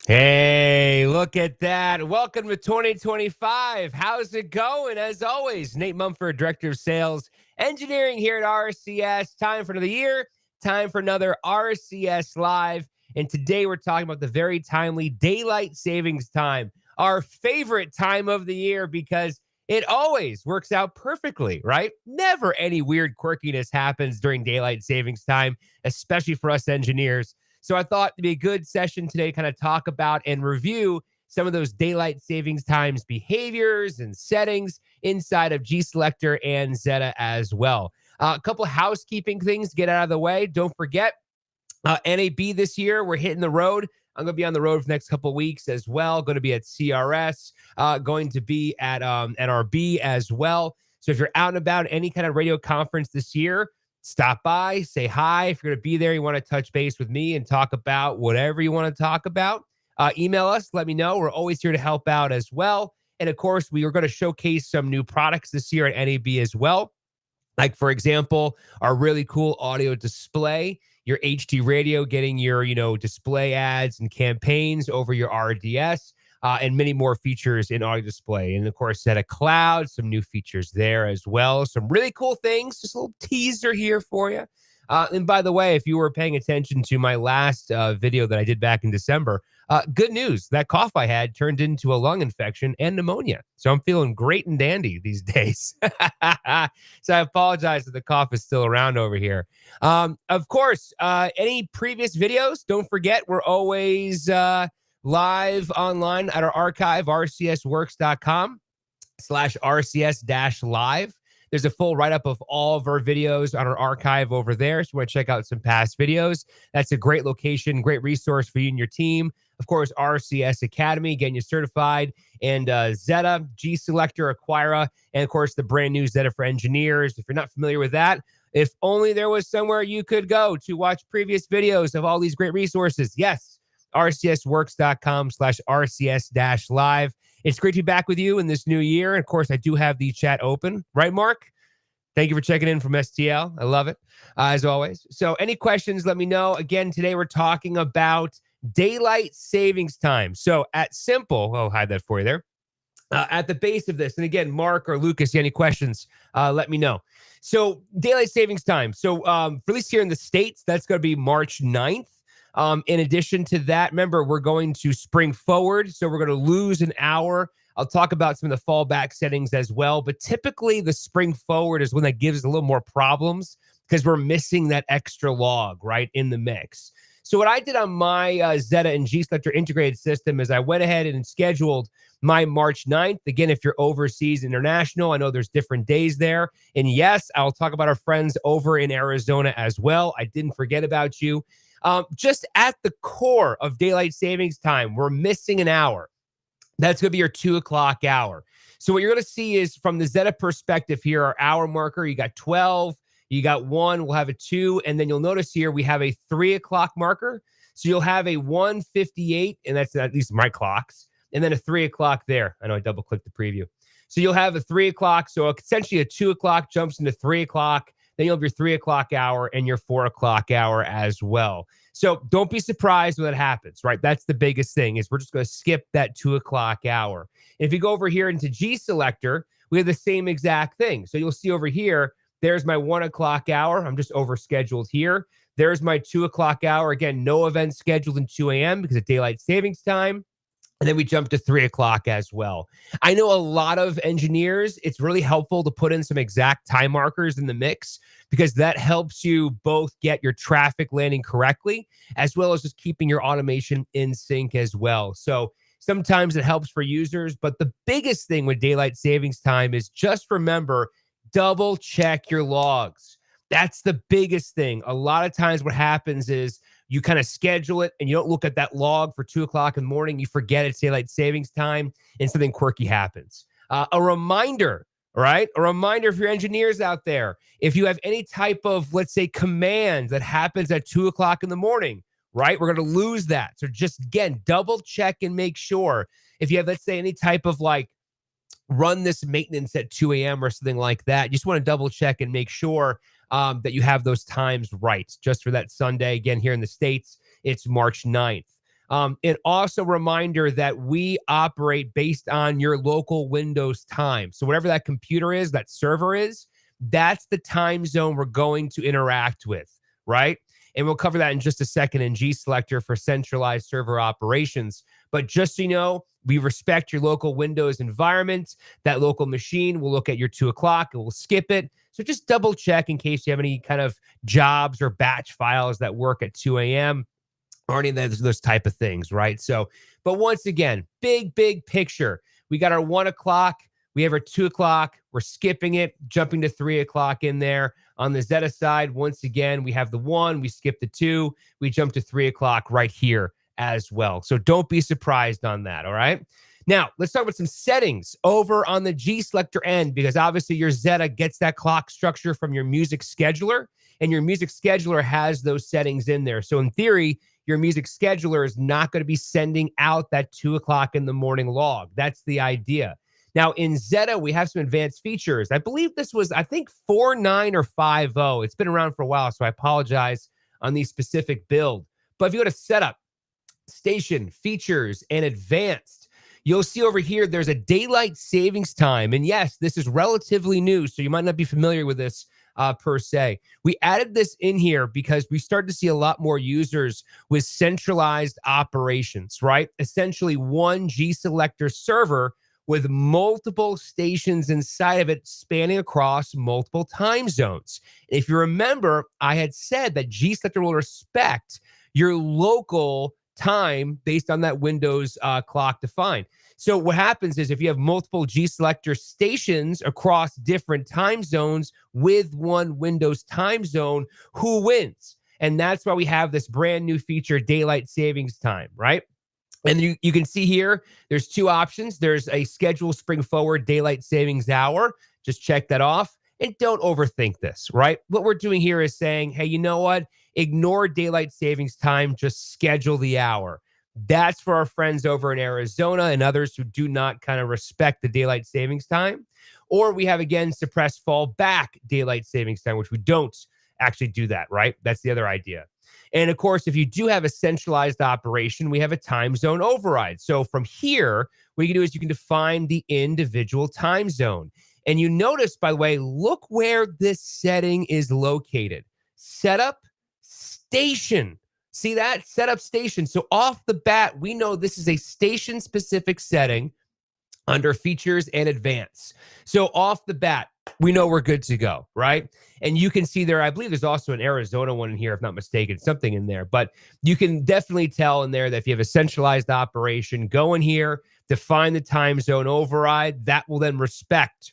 Hey, look at that. Welcome to 2025. How's it going? As always, Nate Mumford, Director of Sales Engineering here at RCS. Time for another year, time for another RCS Live. And today we're talking about the very timely daylight savings time, our favorite time of the year because it always works out perfectly, right? Never any weird quirkiness happens during daylight savings time, especially for us engineers. So I thought it'd be a good session today to kind of talk about and review some of those daylight savings times behaviors and settings inside of GSelector and Zetta as well. A couple housekeeping things to get out of the way. Don't forget, NAB this year, we're hitting the road. I'm going to be on the road for the next couple of weeks as well. Going to be at CRS, going to be at NRB as well. So if you're out and about any kind of radio conference this year, stop by, say hi. If you're going to be there, you want to touch base with me and talk about whatever you want to talk about, email us, let me know. We're always here to help out as well. And of course, we are going to showcase some new products this year at NAB as well. Like, for example, our really cool audio display, your HD radio, getting your, display ads and campaigns over your RDS, and many more features in audio display. And of course, Zetta Cloud, some new features there as well. Some really cool things. Just a little teaser here for you. And by the way, if you were paying attention to my last video that I did back in December, good news. That cough I had turned into a lung infection and pneumonia. So I'm feeling great and dandy these days. So I apologize if the cough is still around over here. Of course, any previous videos, don't forget, we're always live online at our archive, rcsworks.com/RCS-live. There's a full write-up of all of our videos on our archive over there. So you want to check out some past videos. That's a great location, great resource for you and your team. Of course, RCS Academy, getting you certified, and Zetta, GSelector, Acquira, and of course, the brand new Zetta for Engineers. If you're not familiar with that, if only there was somewhere you could go to watch previous videos of all these great resources. Yes, rcsworks.com/RCS-live. It's great to be back with you in this new year. And of course, I do have the chat open. Right, Mark? Thank you for checking in from STL. I love it, as always. So any questions, let me know. Again, today we're talking about daylight savings time. So at simple, I'll hide that for you there. At the base of this, and again, Mark or Lucas, any questions, let me know. So daylight savings time. So for at least here in the States, that's going to be March 9th. In addition to that, remember, we're going to spring forward. So we're going to lose an hour. I'll talk about some of the fallback settings as well. But typically the spring forward is when that gives a little more problems because we're missing that extra log, right, in the mix. So what I did on my Zetta and GSelector integrated system is I went ahead and scheduled my March 9th. Again, if you're overseas, international, I know there's different days there. And yes, I'll talk about our friends over in Arizona as well. I didn't forget about you. Just at the core of daylight savings time, we're missing an hour. That's going to be your 2 o'clock hour. So what you're going to see is from the Zetta perspective here, our hour marker, you got 12, you got 1, we'll have a 2, and then you'll notice here we have a 3 o'clock marker. So you'll have a 1:58, and that's at least my clocks, and then a 3 o'clock there. I know I double-clicked the preview. So you'll have a 3 o'clock, so essentially a 2 o'clock jumps into 3 o'clock. Then you'll have your 3 o'clock hour and your 4 o'clock hour as well. So don't be surprised when that happens, right? That's the biggest thing is we're just going to skip that 2 o'clock hour. And if you go over here into GSelector, we have the same exact thing. So you'll see over here, there's my 1 o'clock hour. I'm just overscheduled here. There's my 2 o'clock hour. Again, no events scheduled in 2 a.m. because of daylight savings time. And then we jump to 3 o'clock as well. I know a lot of engineers, it's really helpful to put in some exact time markers in the mix because that helps you both get your traffic landing correctly, as well as just keeping your automation in sync as well. So sometimes it helps for users, but the biggest thing with daylight savings time is just remember, double check your logs. That's the biggest thing. A lot of times what happens is you kind of schedule it and you don't look at that log for 2 o'clock in the morning. You forget it's daylight savings time and something quirky happens. A reminder, right? A reminder for your engineers out there. If you have any type of, let's say, command that happens at 2 o'clock in the morning, right? We're going to lose that. So just, again, double check and make sure. If you have, let's say, any type of like run this maintenance at 2 a.m. or something like that, you just want to double check and make sure that you have those times right just for that Sunday. Again, here in the States, it's March 9th. And also a reminder that we operate based on your local Windows time. So whatever that computer is, that server is, that's the time zone we're going to interact with, right? And we'll cover that in just a second in GSelector for centralized server operations. But just so you know, we respect your local Windows environment. That local machine will look at your 2 o'clock and we'll skip it. So just double check in case you have any kind of jobs or batch files that work at 2 a.m. or any of those type of things, right? So, but once again, big picture. We got our 1 o'clock. We have our 2 o'clock. We're skipping it, jumping to 3 o'clock in there. On the Zetta side, once again, we have the 1, we skip the 2, we jump to 3 o'clock right here as well. So don't be surprised on that, all right? Now, let's talk about some settings over on the GSelector end, because obviously your Zetta gets that clock structure from your music scheduler, and your music scheduler has those settings in there. So in theory, your music scheduler is not going to be sending out that 2 o'clock in the morning log. That's the idea. Now, in Zetta, we have some advanced features. I believe this was, I think, 4.9 or 5.0. It's been around for a while, so I apologize on the specific build. But if you go to Setup, Station, Features, and Advanced, you'll see over here there's a daylight savings time. And yes, this is relatively new, so you might not be familiar with this per se. We added this in here because we started to see a lot more users with centralized operations, right? Essentially one GSelector server with multiple stations inside of it spanning across multiple time zones. If you remember, I had said that GSelector will respect your local time based on that Windows clock defined. So what happens is if you have multiple GSelector stations across different time zones with one Windows time zone, who wins? And that's why we have this brand new feature, daylight savings time, right? And you can see here, there's 2 options. There's a schedule spring forward daylight savings hour. Just check that off and don't overthink this, right? What we're doing here is saying, hey, you know what? Ignore daylight savings time. Just schedule the hour. That's for our friends over in Arizona and others who do not kind of respect the daylight savings time. Or we have, again, suppress fallback daylight savings time, which we don't actually do that, right? That's the other idea. And of course, if you do have a centralized operation, we have a time zone override. So from here, what you can do is you can define the individual time zone. And you notice, by the way, look where this setting is located. Setup Station. See that? Setup Station. So off the bat, we know this is a station-specific setting under Features and Advanced. So off the bat, we know we're good to go, right? And you can see there, I believe there's also an Arizona one in here, if not mistaken, something in there. But you can definitely tell in there that if you have a centralized operation, go in here, define the time zone override. That will then respect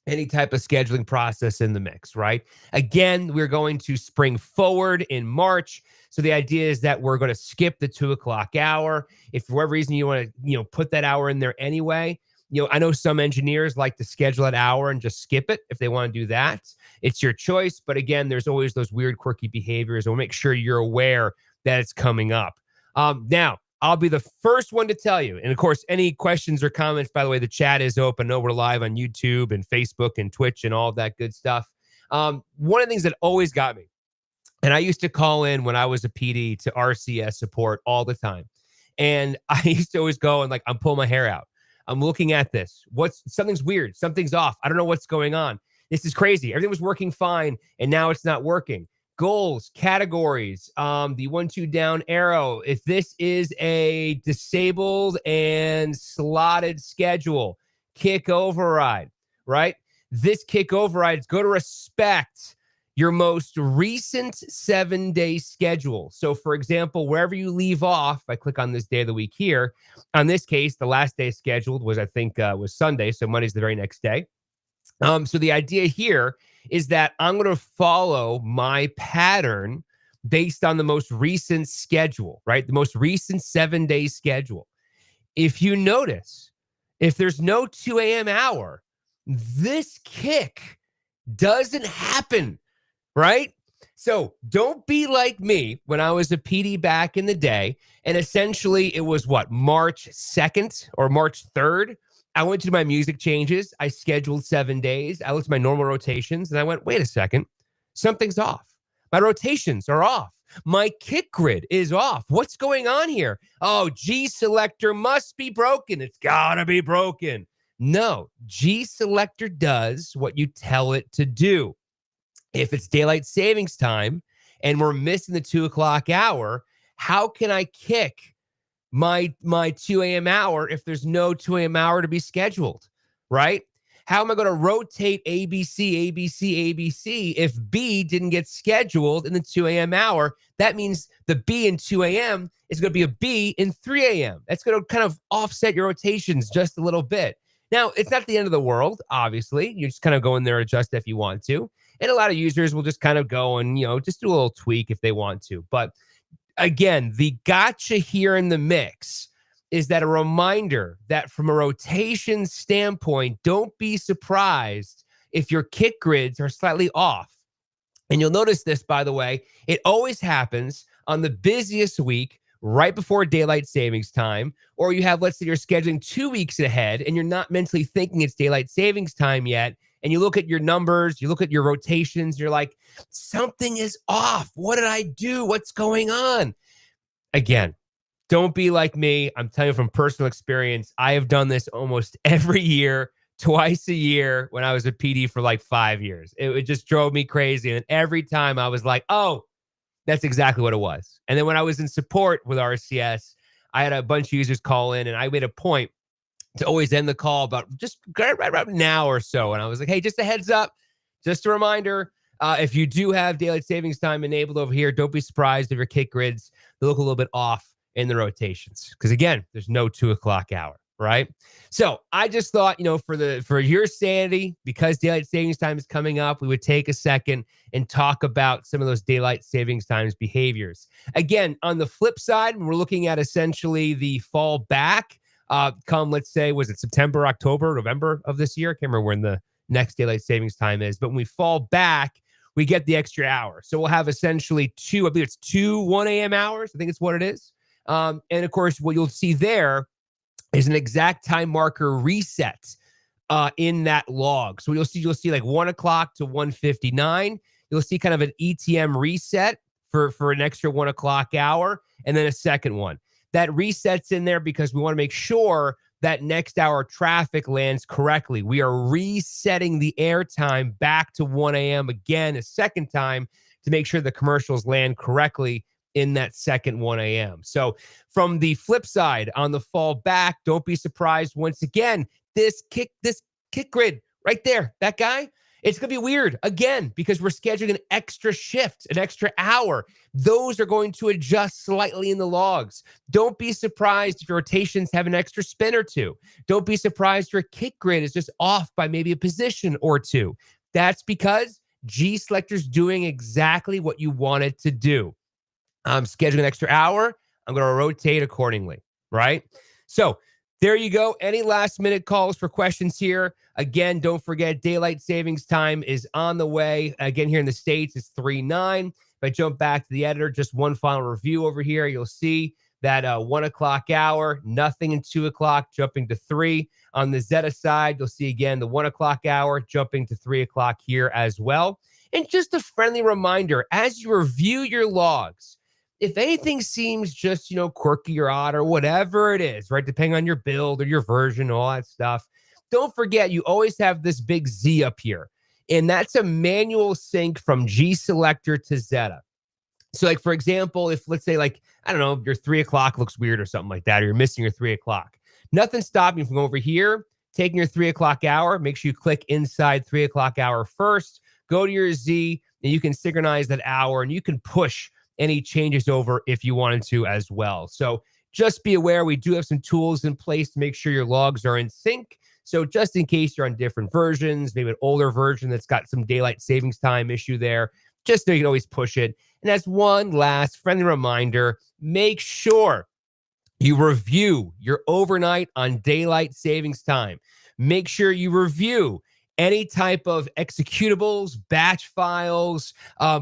any type of scheduling process in the mix, right? Again, we're going to spring forward in March. So the idea is that we're going to skip the 2 o'clock hour. If for whatever reason you want to, put that hour in there anyway, I know some engineers like to schedule an hour and just skip it if they want to do that. It's your choice. But again, there's always those weird, quirky behaviors. We'll make sure you're aware that it's coming up. Now, I'll be the first one to tell you. And of course, any questions or comments, by the way, the chat is open. No, we're live on YouTube and Facebook and Twitch and all of that good stuff. One of the things that always got me, and I used to call in when I was a PD to RCS support all the time. And I used to always go and I'm pulling my hair out. I'm looking at this. Something's weird. Something's off. I don't know what's going on. This is crazy. Everything was working fine, and now it's not working. Goals, categories, the 1-2 down arrow. If this is a disabled and slotted schedule, kick override, right? This kick override is going to respect your most recent 7-day schedule. So for example, wherever you leave off, I click on this day of the week here. On this case, the last day scheduled was, I think, was Sunday. So Monday's the very next day. So the idea here is that I'm going to follow my pattern based on the most recent schedule, right? The most recent 7-day schedule. If you notice, if there's no 2 a.m. hour, this kick doesn't happen, right? So don't be like me when I was a PD back in the day. And essentially it was March 2nd or March 3rd. I went to my music changes. I scheduled 7 days. I looked at my normal rotations and I went, wait a second, something's off. My rotations are off. My kick grid is off. What's going on here? Oh, GSelector must be broken. It's got to be broken. No, GSelector does what you tell it to do. If it's daylight savings time and we're missing the 2 o'clock hour, how can I kick my 2 a.m. hour if there's no 2 a.m. hour to be scheduled, right? How am I going to rotate ABC, ABC, ABC if B didn't get scheduled in the 2 a.m. hour? That means the B in 2 a.m. is going to be a B in 3 a.m. That's going to kind of offset your rotations just a little bit. Now, it's not the end of the world, obviously. You just kind of go in there, adjust if you want to. And a lot of users will just kind of go and, just do a little tweak if they want to. But again, the gotcha here in the mix is that a reminder that from a rotation standpoint, don't be surprised if your kick grids are slightly off. And you'll notice this, by the way, it always happens on the busiest week right before daylight savings time, or you have, let's say you're scheduling 2 weeks ahead and you're not mentally thinking it's daylight savings time yet. And you look at your numbers, you look at your rotations, you're like, something is off. What did I do? What's going on? Again, don't be like me. I'm telling you from personal experience, I have done this almost every year, twice a year when I was a PD for like 5 years. It just drove me crazy. And every time I was like, oh, that's exactly what it was. And then when I was in support with RCS, I had a bunch of users call in and I made a point to always end the call about just right now or so. And I was like, hey, just a heads up, just a reminder, if you do have daylight savings time enabled over here, don't be surprised if your kick grids, they look a little bit off in the rotations. Because again, there's no 2 o'clock hour, right? So I just thought, for your sanity, because daylight savings time is coming up, we would take a second and talk about some of those daylight savings times behaviors. Again, on the flip side, we're looking at essentially the fall back. Come, let's say, was it September, October, November of this year? I can't remember when the next daylight savings time is. But when we fall back, we get the extra hour. So we'll have essentially two 1 a.m. hours. I think it's what it is. And of course, what you'll see there is an exact time marker reset in that log. So you'll see like 1 o'clock to 1:59. You'll see kind of an ETM reset for an extra 1 o'clock hour, and then a second one. That resets in there because we want to make sure that next hour traffic lands correctly. We are resetting the airtime back to 1 a.m. again, a second time, to make sure the commercials land correctly in that second 1 a.m. So from the flip side, on the fall back, don't be surprised once again, this kick grid right there, that guy, it's going to be weird again because we're scheduling an extra shift, an extra hour. Those are going to adjust slightly in the logs. Don't be surprised if your rotations have an extra spin or two. Don't be surprised your kick grid is just off by maybe a position or two. That's because GSelector's doing exactly what you want it to do. I'm scheduling an extra hour. I'm going to rotate accordingly, right? So there you go. Any last minute calls for questions here? Again, don't forget daylight savings time is on the way. Again, here in the States, it's 3/9. If I jump back to the editor, just one final review over here, you'll see that 1 o'clock hour, nothing in 2 o'clock, jumping to 3. On the Zetta side, you'll see again the 1 o'clock hour, jumping to 3 o'clock here as well. And just a friendly reminder, as you review your logs, if anything seems just, quirky or odd or whatever it is, right, depending on your build or your version, all that stuff, don't forget you always have this big Z up here. And that's a manual sync from GSelector to Zetta. So like, for example, if let's say like, I don't know, your 3 o'clock looks weird or something like that, or you're missing your 3 o'clock, nothing stopping you from going over here, taking your 3 o'clock hour, make sure you click inside 3 o'clock hour first, go to your Z, and you can synchronize that hour and you can push any changes over if you wanted to as well. So just be aware, we do have some tools in place to make sure your logs are in sync. So just in case you're on different versions, maybe an older version that's got some daylight savings time issue there, just so you can always push it. And as one last friendly reminder, make sure you review your overnight on daylight savings time. Make sure you review any type of executables, batch files,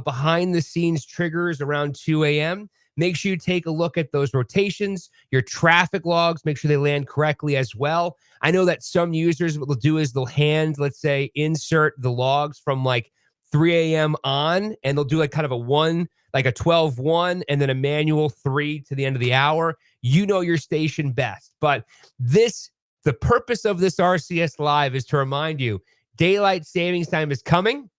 behind the scenes triggers around 2 a.m. Make sure you take a look at those rotations, your traffic logs, make sure they land correctly as well. I know that some users, what they'll do is they'll let's say, insert the logs from like 3 a.m. on, and they'll do like kind of a 12-1, and then a manual 3 to the end of the hour. You know your station best. But the purpose of this RCS Live is to remind you, daylight savings time is coming.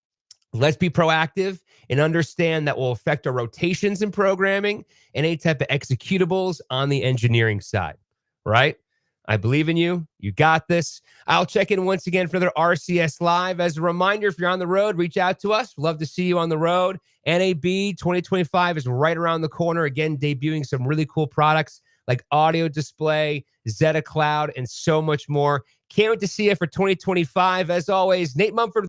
Let's be proactive and understand that will affect our rotations in programming and any type of executables on the engineering side, right? I believe in you. You got this. I'll check in once again for their RCS Live. As a reminder, if you're on the road, reach out to us. Love to see you on the road. NAB 2025 is right around the corner. Again, debuting some really cool products like audio display, Zetta Cloud, and so much more. Can't wait to see you for 2025. As always, Nate Mumford.